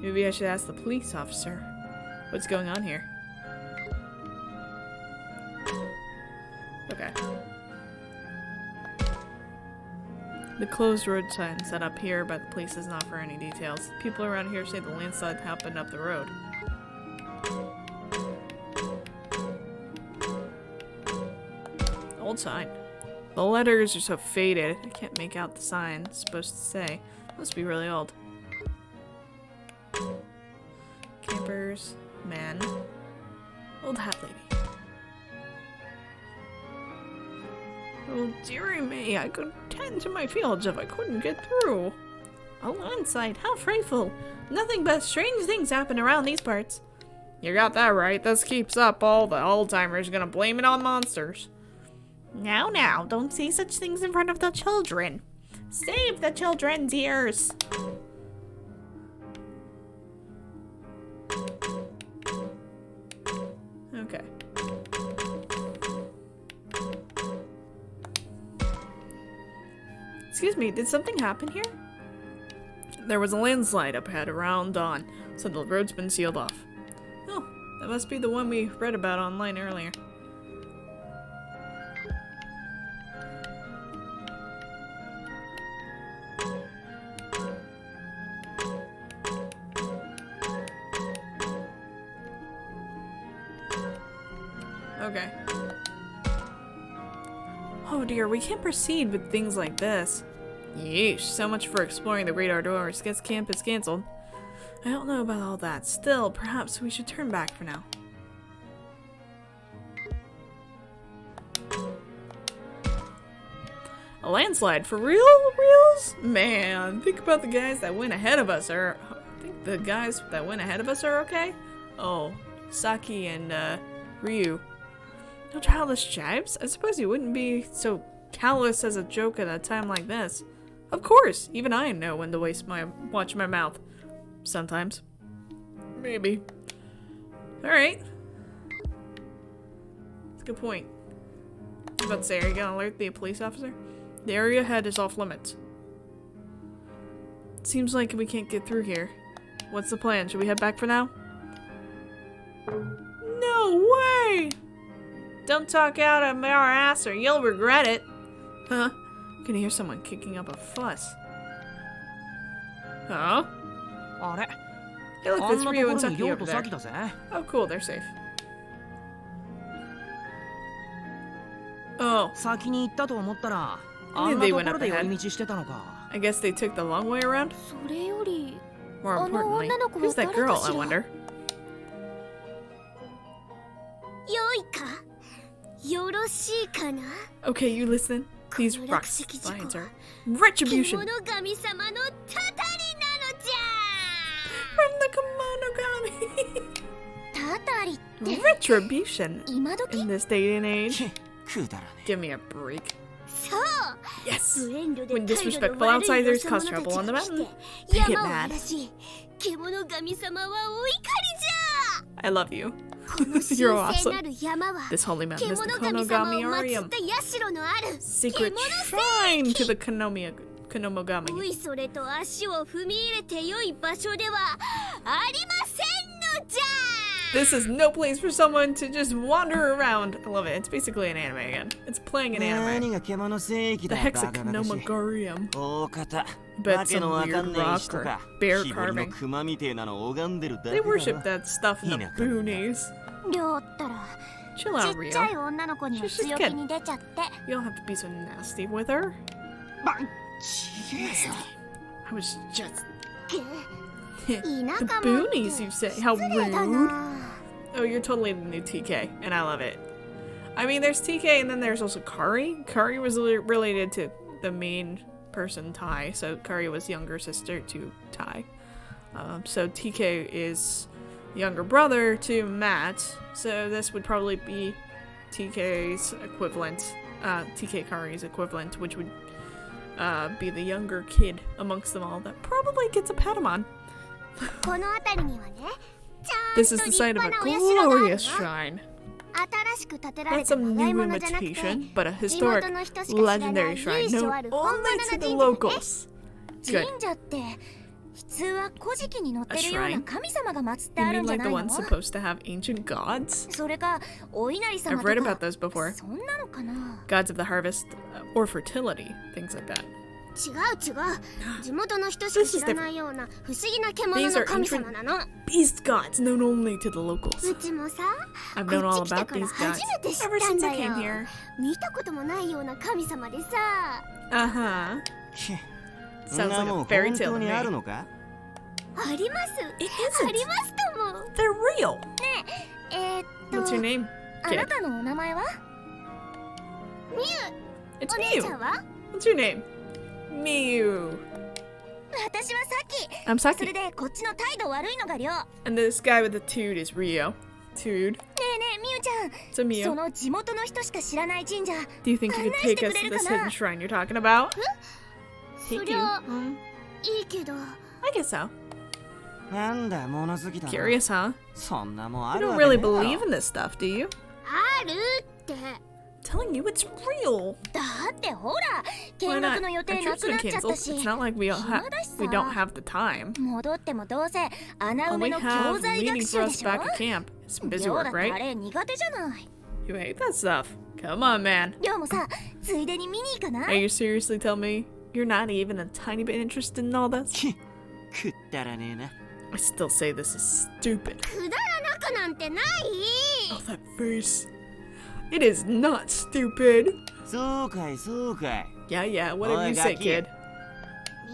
A: Maybe I should ask the police officer what's going on here. Okay. The closed road sign set up here by the police doesn't offer any details. People around here say the landslide happened up the road. Old sign. The letters are so faded, I can't make out the sign it's supposed to say. Must be really old. Campers, man, old hat lady. Oh dearie me, I could tend to my fields if I couldn't get through. A landslide, how frightful! Nothing but strange things happen around these parts. You got that right. This keeps up, all the old-timers gonna blame it on monsters. Now, don't say such things in front of the children. Save the children's ears. Okay. Excuse me, did something happen here? There was a landslide up ahead around dawn, so the road's been sealed off. Oh, that must be the one we read about online earlier. Okay. Oh dear, we can't proceed with things like this. Yeesh, so much for exploring the Great Outdoors. Guess camp is cancelled. I don't know about all that. Still, perhaps we should turn back for now. A landslide for reals? Man, think about the guys that went ahead of us are... I think the guys that went ahead of us are okay? Oh, Saki and, Ryu. No childish jibes? I suppose you wouldn't be so callous as a joke at a time like this. Of course, even I know when to watch my mouth. Sometimes. Maybe. Alright. That's a good point. I was about to say, are you gonna alert the police officer? The area ahead is off limits. Seems like we can't get through here. What's the plan? Should we head back for now? No way! Don't talk out of our ass or you'll regret it. Huh? I can hear someone kicking up a fuss. Huh?
D: あれ
A: Hey look,
D: あん
A: that's
D: なと
A: Ryu
D: こ
A: and
D: ろに
A: Saki
D: 用
A: over
D: と
A: there.
D: 先だぜ。
A: Oh cool, they're safe. Oh,
D: 先に行ったと思ったら、あ
A: I
D: ん
A: knew
D: な
A: they
D: と
A: went
D: こ
A: up
D: ろで寄
A: ahead.
D: り道してたのか。
A: I guess they took the long way around?
C: それより
A: More
C: あの
A: importantly,
C: 女の子は
A: who's that
C: 誰
A: girl,
C: かし
A: I
C: ら
A: wonder?
C: よいかよろしいかな。
A: Okay, you listen. These
C: この
A: rock
C: 落石事故
A: lines
C: は
A: are retribution
C: 獣神様のたたりなのじ
A: from the kimono
C: ゃ。たたりって
A: gami. Retribution
C: 今時
A: in this day and age.
E: くだらね
A: Give me a break.
C: そう
A: Yes.
C: 無遠慮で
A: When
C: 態度
A: disrespectful
C: の悪い
A: outsiders
C: よ
A: cause
C: そ者た
A: trouble on the
C: ちが来て
A: mountain, they get
C: 山を
A: mad.
C: 荒らし獣神様はお怒り
A: I love you.
C: じゃ。この神
A: You're
C: 聖
A: awesome.
C: なる山は
A: This holy mountain is the
C: 獣神様を
A: Konogami
C: 祀っ
A: Arium,
C: た社のある
A: secret
C: 獣
A: shrine to the
C: お
A: Konomogami.
C: いそれと足を踏み入れて良い場所ではありませんのじゃ。
A: This is no place for someone to just wander around. I love it. It's basically an anime again. It's playing an
E: え。
A: anime.
E: 何が獣聖域
A: The
E: だバカバカしい。
A: Hexakonomogarium.
E: 大方
A: Bet
E: わけのわかん
A: some
E: ねえ
A: weird
E: 石と
A: rock
E: か
A: or bear
E: 木彫りの
A: carving.
E: 熊みてえなの拝んでるだけ
A: They
E: だろ
A: worship that stuff in the boonies.
C: りょうったら
A: Chill
C: ち
A: out,
C: っちゃい
A: Rio.
C: 女の子には
A: She's just
C: 強気に出ちゃって
A: You don't have to be so nasty with her.
E: ばちげえよ
A: I was just
C: 田
A: the
C: 舎もんって
A: boonies, you say. How
C: 失礼だ
A: rude.
C: な。
A: Oh, you're totally the new TK, and I love it. I mean, there's TK, and then there's also Kari. Kari was related to the main person, Tai, so Kari was younger sister to Tai. So TK is younger brother to Matt, so this would probably be TK's equivalent, TK Kari's equivalent, which would be the younger kid amongst them all that probably gets a Patamon.
C: この辺りにはね、ちゃん
A: This
C: と
A: is
C: 立
A: the site of
C: 派
A: a
C: なお社がある
A: glorious
C: の。
A: shrine.
C: 新しく建てられ
A: Not
C: た
A: some
C: まがい
A: new
C: ものじゃなくて、
A: imitation, but a
C: 地
A: historic
C: 元の人しか知らない
A: legendary shrine
C: 由緒
A: known
C: ある本
A: only
C: 物の
A: to the
C: 神社ね。
A: locals. Good.
C: 神社って普通は古事記に載ってるよう
A: A
C: な
A: shrine?
C: 神様が祀って
A: You
C: ある
A: mean
C: んじゃ
A: like
C: な
A: the
C: いの？
A: ones supposed to have ancient gods?
C: それかお稲荷様
A: I've
C: と
A: read
C: か
A: about those before.
C: そんなのかな。
A: Gods of the harvest or fertility, things like that.
C: 違う違う。地元の人しか知らないような不思議な獣の神様なの。
A: Beast gods known only to the locals.
C: うちもさ、
A: I've
C: こ
A: known
C: っ
A: all
C: ち来て
A: about
C: から
A: these
C: 初
A: gods
C: めて知
A: ever
C: ったん
A: since
C: だ
A: I
C: よ
A: came。here.
C: 見たこともないような神様でさ。
A: Uh-huh.
E: そん
A: Sounds
E: な
A: like
E: もん
A: a fairy
E: 本
A: tale
E: 当
A: to
E: にある
A: me.
E: のか
C: あります。
A: It
C: あり
A: isn't.
C: ますとも。
A: They're real.
C: と
A: What's your name?
C: あな
A: Kid.
C: たのお名前は？
A: It's
C: お姉
A: Miu.
C: ちゃんは？
A: What's your name? Miu.
C: 私はさっき。
A: I'm
C: それ
A: Saki.
C: でこっちの態度悪いのがりょう。ね
A: And this guy with the tood is Rio. Tood.
C: えねえみゆちゃん。
A: So
C: そ
A: Miu,
C: の地元の人しか知らない神社。
A: do you think you could take us to this hidden shrine you're talking about?
C: そ
A: Take
C: り
A: you?
C: ゃ
A: Hmm,
C: いいけど。
A: I guess so.
E: なんだ物好きだな
A: Curious, huh?
E: そんなもんあ
A: You
E: る
A: don't
E: わけ
A: really
E: ねえだろ
A: believe in this stuff, do you?
C: あるって。
A: Telling you it's real.
C: だってほら
A: Why
C: 見
A: not?
C: 学の予
A: Our
C: 定な
A: trip's
C: くな
A: been
C: っちゃった
A: canceled.
C: し
A: It's not like we we don't have the time.
C: 戻ってもどうせ穴埋
A: All
C: め
A: we
C: の教
A: have
C: 材
A: waiting
C: 学
A: for
C: 習で
A: us
C: しょ。
A: back at camp. Some busy
C: りょうだ
A: work,
C: ってあ
A: right?
C: れ苦手じゃない。
A: You hate that stuff. Come on, man.
C: りょうもさついでに見に行かな
A: Are you seriously telling me you're not even a tiny bit interested in all this?
E: くったらねえな
A: I still say this is stupid.
C: くだらなくなんてない。
A: Oh, that face. It is not stupid.
E: そうかいそうかい
A: Yeah, yeah, whatever
E: Oi,
A: you say,
E: Gaki.
A: kid.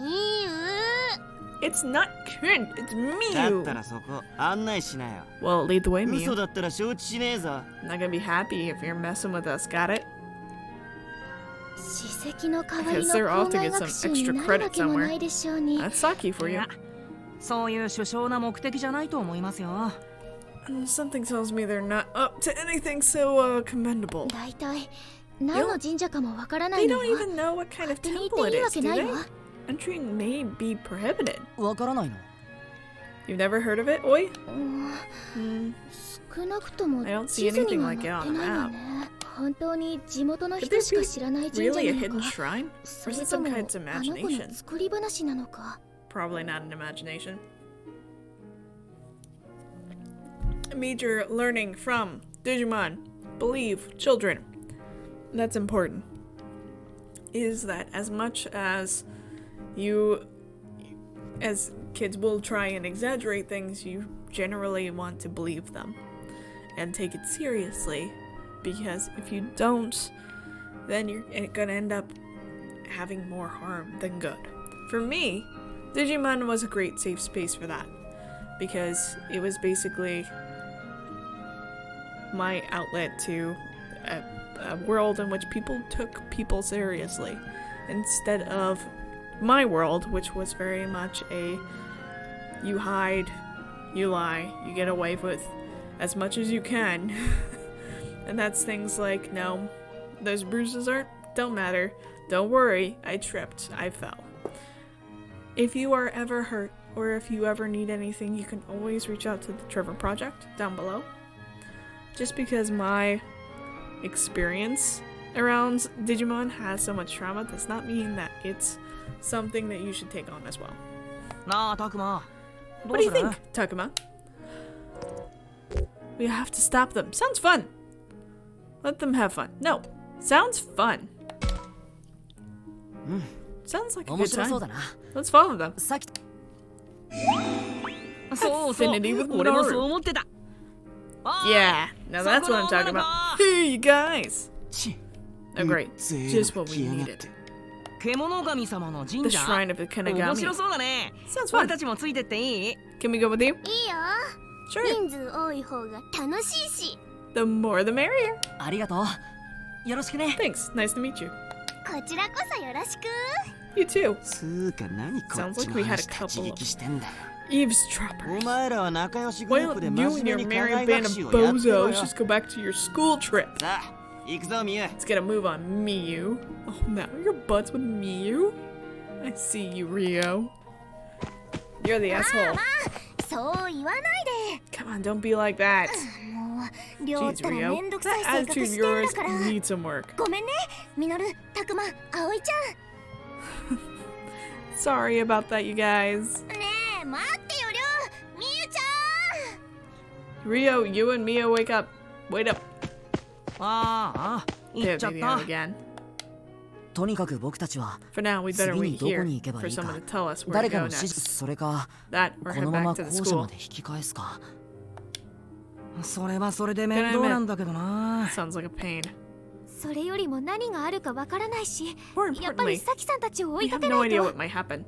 C: みゆ
A: It's not kid, it's
E: だっ
A: Miu.
E: たらそこ案内しなよ
A: Well, lead the way,
E: 嘘
A: Miu.
E: だったら承知しねえぞ
A: I'm not gonna be happy if you're messing with us, got it?
C: 史跡の代わり
A: Because
C: の
A: they're off
C: 校
A: to
C: 外
A: get some
C: 学習に
A: extra
C: なる
A: credit
C: わけもな
A: somewhere.
C: いでしょうに。
A: That's Saki for
D: い
A: you.
D: やそういう首相な目的じゃないと思いますよ。
A: Something tells me they're not up to anything so commendable.
C: だいたい何の神社かもわからない
A: They
C: の
A: don't
C: よ。
A: even know what kind of
C: 勝手に
A: temple
C: 言って
A: it
C: いいわ
A: is,
C: け
A: do
C: ない
A: they?
C: わ。
A: Entry may be prohibited.
D: わからないの
A: You've never heard of it, Oi?
C: うん
A: Hmm.
C: 少なくとも
A: I don't
C: 地
A: see
C: 図に
A: anything
C: は
A: like
C: 載
A: it
C: って
A: on
C: ない
A: the
C: わ
A: map.
C: ね。本当に地元の
A: Could
C: 人
A: there
C: しか
A: be
C: 知らない神社
A: really a
C: な
A: hidden
C: のか、
A: shrine?
C: そ
A: Or is
C: れ
A: it
C: と
A: some
C: も
A: kind of
C: あの子の
A: imagination?
C: 作り話なのか。
A: Probably not an imagination. A major learning from Digimon, believe children. That's important. Is that as much as as kids will try and exaggerate things, you generally want to believe them and take it seriously, because if you don't, then you're gonna end up having more harm than good. For me, Digimon was a great safe space for that, because it was basically my outlet to a world in which people took people seriously, instead of my world, which was very much a you hide, you lie, you get away with as much as you can. And that's things like, no, those bruises don't matter. Don't worry, I tripped, I fell. If you are ever hurt, or if you ever need anything, you can always reach out to the Trevor Project down below. Just because my experience around Digimon has so much trauma does not mean that it's something that you should take on as well.
D: なあタクマ
A: What do you think, Takuma? We have to stop them. Sounds fun. Let them have fun. No, sounds fun. Sounds like a good
B: 面白
A: time.
B: そうだな
A: Let's follow them.
B: さっき
D: そうそう
A: Affinity with
D: 俺も
A: Naru.
D: そう思ってた
A: Yeah, now that's what I'm talking about. Hey, you guys.
E: ち
A: Oh, great.
E: うぜえ
A: Just what
E: 来
A: we
E: やがっ
A: needed.
E: て
D: 獣神様の
A: The
D: 神社
A: Shrine of the
D: 面白
A: Kinagami.
D: そうだね
A: Sounds
D: 俺
A: fun.
D: たちもついてっていい
A: Can we go with you?
C: いいよ
A: Sure.
C: 人数多い方が楽しいし
A: The more the merrier.
B: ありがとうよろしくね
A: Thanks. Nice to meet you.
C: こちらこそよろしく
A: You too.
E: つーか何こっ
A: Sounds
E: ち
A: like
E: の
A: we had a
E: 話立ち
A: couple
E: 聞きしてんだよ
A: Eavesdroppers.
E: お前らは仲良しグル
A: Why
E: ープで
A: don't
E: 真
A: you and
E: 面
A: your
E: 目に課
A: merry
E: 外
A: band
E: 学
A: of
E: 習をやってろよ
A: bozos just go back to your school trip?
E: さあ行くぞミユ
A: Let's get a move on Miyu. Oh, now your butts with Miyu? I see you, Rio. You're the asshole.
C: そう言わない
A: Come on, don't be like that.
C: でもう亮っ
A: Jeez,
C: たらめ
A: Rio.
C: んどくさい
A: That
C: 性格
A: attitude
C: し
A: of
C: てん
A: yours
C: だから
A: needs some work.
C: ごめんねミノルタクマ葵ち
A: Sorry about that, you guys.
C: ゃんねえ待ってよ亮みゆちゃん
A: Rio, you and Mia, wake up. Wait up.
D: ああ行
A: There
D: っちゃっ
A: they
D: た
A: go again.
B: とにかく僕たちは
A: For now, we better
B: 次
A: wait
B: にどこ
A: here
B: に行けば
A: for
B: いいか
A: someone to tell us where to
B: 誰か
A: go
B: の指示
A: next.
B: それか
A: That or
B: こ
A: head
B: のまま
A: back to
B: 校
A: the
B: 舎ま
A: school.
B: で引き返すか
D: それはそれで面倒なんだけどな
A: Sounds like a pain.
C: それよりも何があるかわからないし
A: More
C: やっぱり
A: importantly,
C: サキさんたちを追
A: we
C: いか
A: have
C: け
A: no
C: ない
A: idea
C: と
A: what might happen.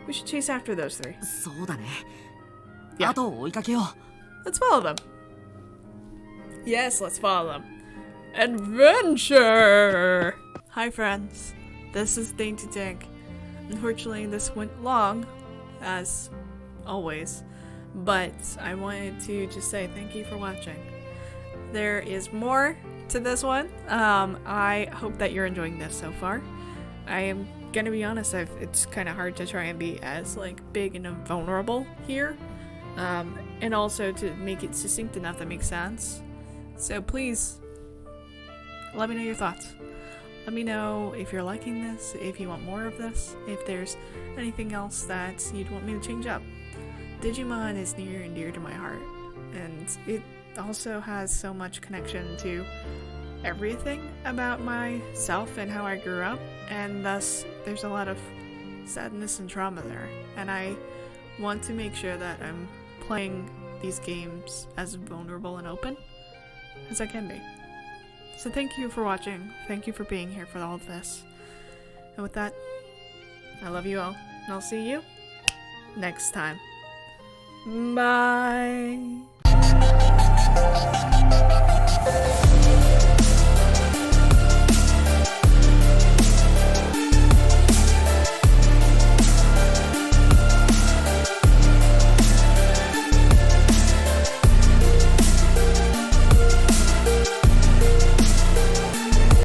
A: We should chase after those three.
B: そうだね
A: Yeah.
B: 後を追いかけよう
A: Let's follow them. Yes, let's follow them. Adventure! Hi, friends. This is Dainty Tank. Unfortunately, this went long, as always, but I wanted to just say thank you for watching. There is more to this one. I hope that you're enjoying this so far. I am gonna be honest, it's kind of hard to try and be as big and vulnerable here. And also to make it succinct enough that makes sense. So please, let me know your thoughts. Let me know if you're liking this, if you want more of this, if there's anything else that you'd want me to change up. Digimon is near and dear to my heart, and it also has so much connection to everything about myself and how I grew up, and thus there's a lot of sadness and trauma there, and I want to make sure that I'm playing these games as vulnerable and open as I can be. So thank you for watching, thank you for being here for all of this, and with that, I love you all, and I'll see you next time. Bye!